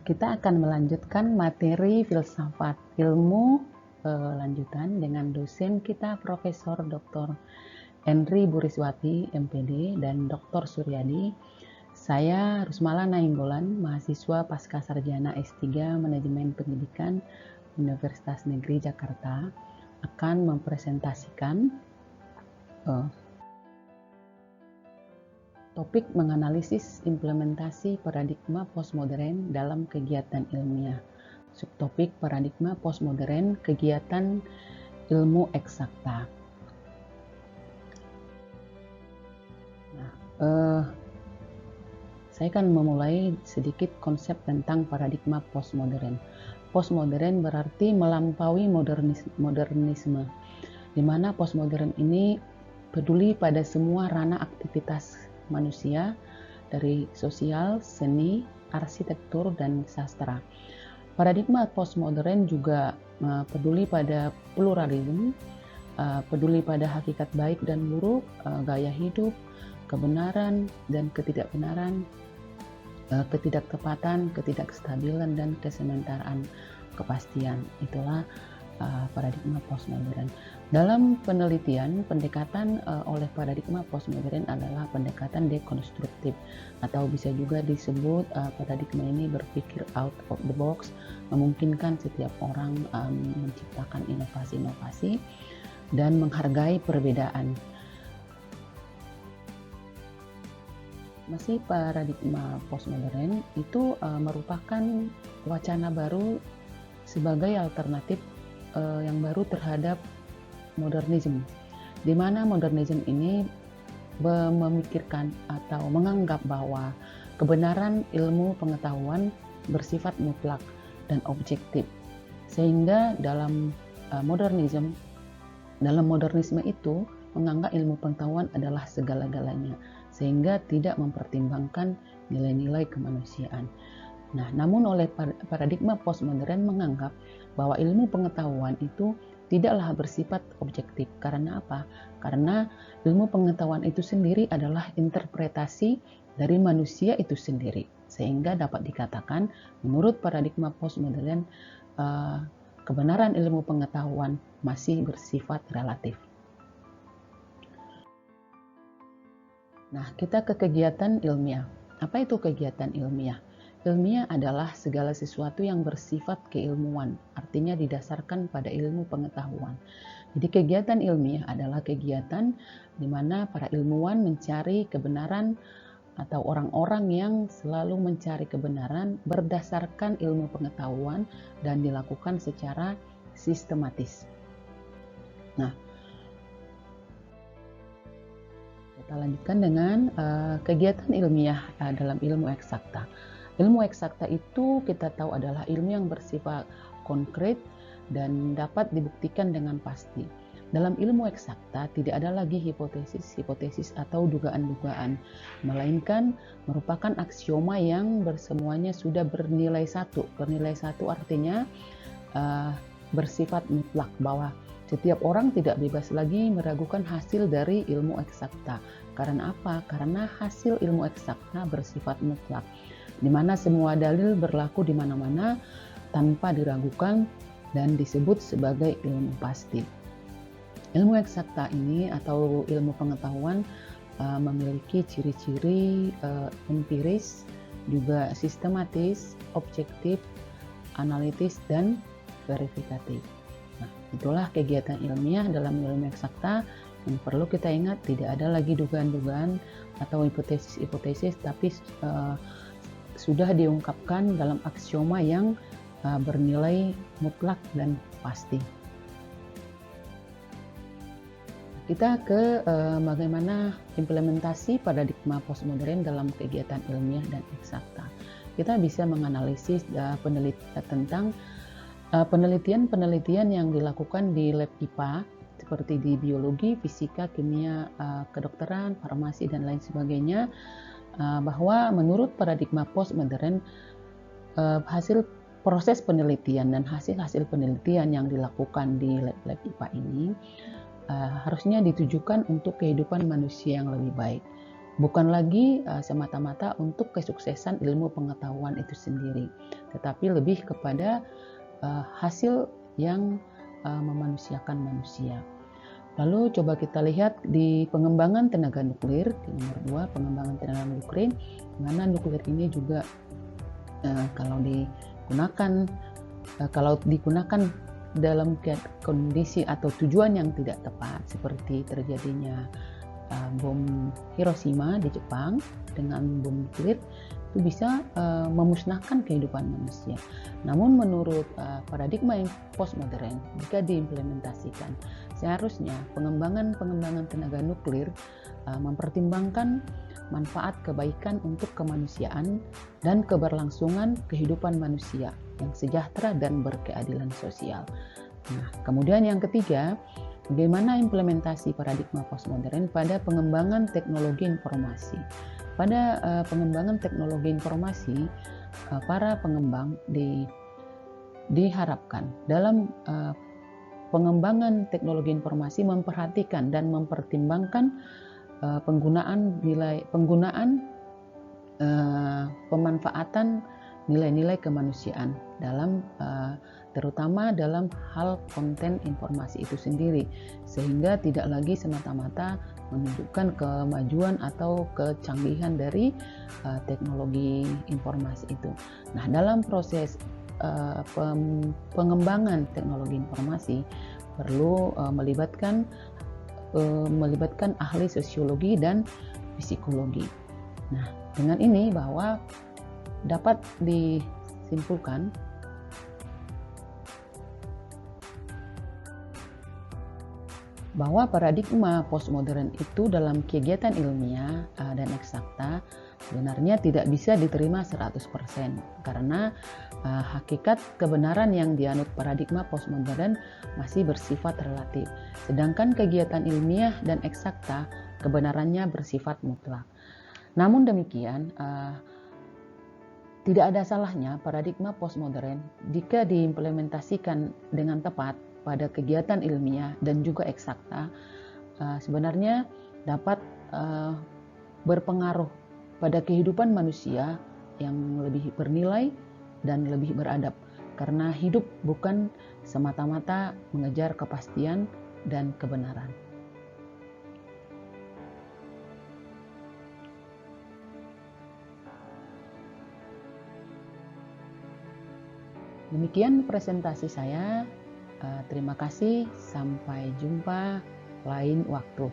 Kita akan melanjutkan materi filsafat ilmu lanjutan dengan dosen kita Profesor Dr. Henry Buriswati, MPD, dan Dr. Suryadi. Saya Rusmala Nainggolan, mahasiswa Pasca Sarjana S3 Manajemen Pendidikan Universitas Negeri Jakarta, akan mempresentasikan topik menganalisis implementasi paradigma postmodern dalam kegiatan ilmiah. Subtopik paradigma postmodern kegiatan ilmu eksakta. Saya akan memulai sedikit konsep tentang paradigma postmodern. Postmodern berarti melampaui modernisme, di mana postmodern ini peduli pada semua ranah aktivitas manusia, dari sosial, seni, arsitektur, dan sastra. Paradigma postmodern juga peduli pada pluralisme, peduli pada hakikat baik dan buruk, gaya hidup, kebenaran dan ketidakbenaran, ketidaktepatan, ketidakstabilan, dan kesementaraan kepastian. Itulah paradigma postmodern. Dalam penelitian, pendekatan oleh paradigma postmodern adalah pendekatan dekonstruktif, atau bisa juga disebut paradigma ini berpikir out of the box, memungkinkan setiap orang menciptakan inovasi-inovasi dan menghargai perbedaan. Masih paradigma postmodern itu merupakan wacana baru sebagai alternatif yang baru terhadap modernisme, di mana modernisme ini memikirkan atau menganggap bahwa kebenaran ilmu pengetahuan bersifat mutlak dan objektif, sehingga dalam modernisme itu menganggap ilmu pengetahuan adalah segala-galanya, sehingga tidak mempertimbangkan nilai-nilai kemanusiaan. Nah, namun oleh paradigma postmodern menganggap bahwa ilmu pengetahuan itu tidaklah bersifat objektif. Karena apa? Karena ilmu pengetahuan itu sendiri adalah interpretasi dari manusia itu sendiri. Sehingga dapat dikatakan menurut paradigma postmodern kebenaran ilmu pengetahuan masih bersifat relatif. Nah, kita ke kegiatan ilmiah. Apa itu kegiatan ilmiah? Ilmiah adalah segala sesuatu yang bersifat keilmuan, artinya didasarkan pada ilmu pengetahuan. Jadi kegiatan ilmiah adalah kegiatan di mana para ilmuwan mencari kebenaran atau orang-orang yang selalu mencari kebenaran berdasarkan ilmu pengetahuan dan dilakukan secara sistematis. Nah, kita lanjutkan dengan kegiatan ilmiah dalam ilmu eksakta. Ilmu eksakta itu kita tahu adalah ilmu yang bersifat konkret dan dapat dibuktikan dengan pasti. Dalam ilmu eksakta tidak ada lagi hipotesis atau dugaan-dugaan, melainkan merupakan aksioma yang bersemuanya sudah bernilai satu. Bernilai satu artinya bersifat mutlak, bahwa setiap orang tidak bebas lagi meragukan hasil dari ilmu eksakta. Karena apa? Karena hasil ilmu eksakta bersifat mutlak, di mana semua dalil berlaku di mana-mana tanpa diragukan dan disebut sebagai ilmu pasti. Ilmu eksakta ini atau ilmu pengetahuan memiliki ciri-ciri empiris, juga sistematis, objektif, analitis, dan verifikatif. Nah, itulah kegiatan ilmiah dalam ilmu eksakta. Yang perlu kita ingat, tidak ada lagi dugaan-dugaan atau hipotesis-hipotesis, tapi sudah diungkapkan dalam aksioma yang bernilai mutlak dan pasti. Kita ke bagaimana implementasi paradigma postmodern dalam kegiatan ilmiah dan eksakta. Kita bisa menganalisis tentang penelitian-penelitian yang dilakukan di lab IPA, seperti di biologi, fisika, kimia, kedokteran, farmasi, dan lain sebagainya, bahwa menurut paradigma postmodern hasil proses penelitian dan hasil-hasil penelitian yang dilakukan di lab-lab IPA ini harusnya ditujukan untuk kehidupan manusia yang lebih baik. bukan lagi semata-mata untuk kesuksesan ilmu pengetahuan itu sendiri, tetapi lebih kepada hasil yang memanusiakan manusia. Lalu coba kita lihat di pengembangan tenaga nuklir, di nomor 2, pengembangan tenaga nuklir, mana nuklir ini juga kalau digunakan dalam kondisi atau tujuan yang tidak tepat, seperti terjadinya bom Hiroshima di Jepang dengan bom nuklir, itu bisa memusnahkan kehidupan manusia. Namun menurut paradigma yang postmodern, jika diimplementasikan, seharusnya pengembangan tenaga nuklir mempertimbangkan manfaat kebaikan untuk kemanusiaan dan keberlangsungan kehidupan manusia yang sejahtera dan berkeadilan sosial. Nah, kemudian yang ketiga, bagaimana implementasi paradigma postmodern pada pengembangan teknologi informasi. Pada pengembangan teknologi informasi, para pengembang diharapkan dalam pengembangan teknologi informasi memperhatikan dan mempertimbangkan pemanfaatan nilai-nilai kemanusiaan dalam terutama dalam hal konten informasi itu sendiri, sehingga tidak lagi semata-mata menunjukkan kemajuan atau kecanggihan dari teknologi informasi itu. Nah, dalam proses pengembangan teknologi informasi perlu melibatkan ahli sosiologi dan psikologi. Nah, dengan ini bahwa dapat disimpulkan bahwa paradigma postmodern itu dalam kegiatan ilmiah dan eksakta sebenarnya tidak bisa diterima 100% karena hakikat kebenaran yang dianut paradigma postmodern masih bersifat relatif, sedangkan kegiatan ilmiah dan eksakta kebenarannya bersifat mutlak. Namun demikian, tidak ada salahnya paradigma postmodern jika diimplementasikan dengan tepat pada kegiatan ilmiah dan juga eksakta, sebenarnya dapat berpengaruh pada kehidupan manusia yang lebih bernilai dan lebih beradab, karena hidup bukan semata-mata mengejar kepastian dan kebenaran. Demikian presentasi saya. Terima kasih, sampai jumpa lain waktu.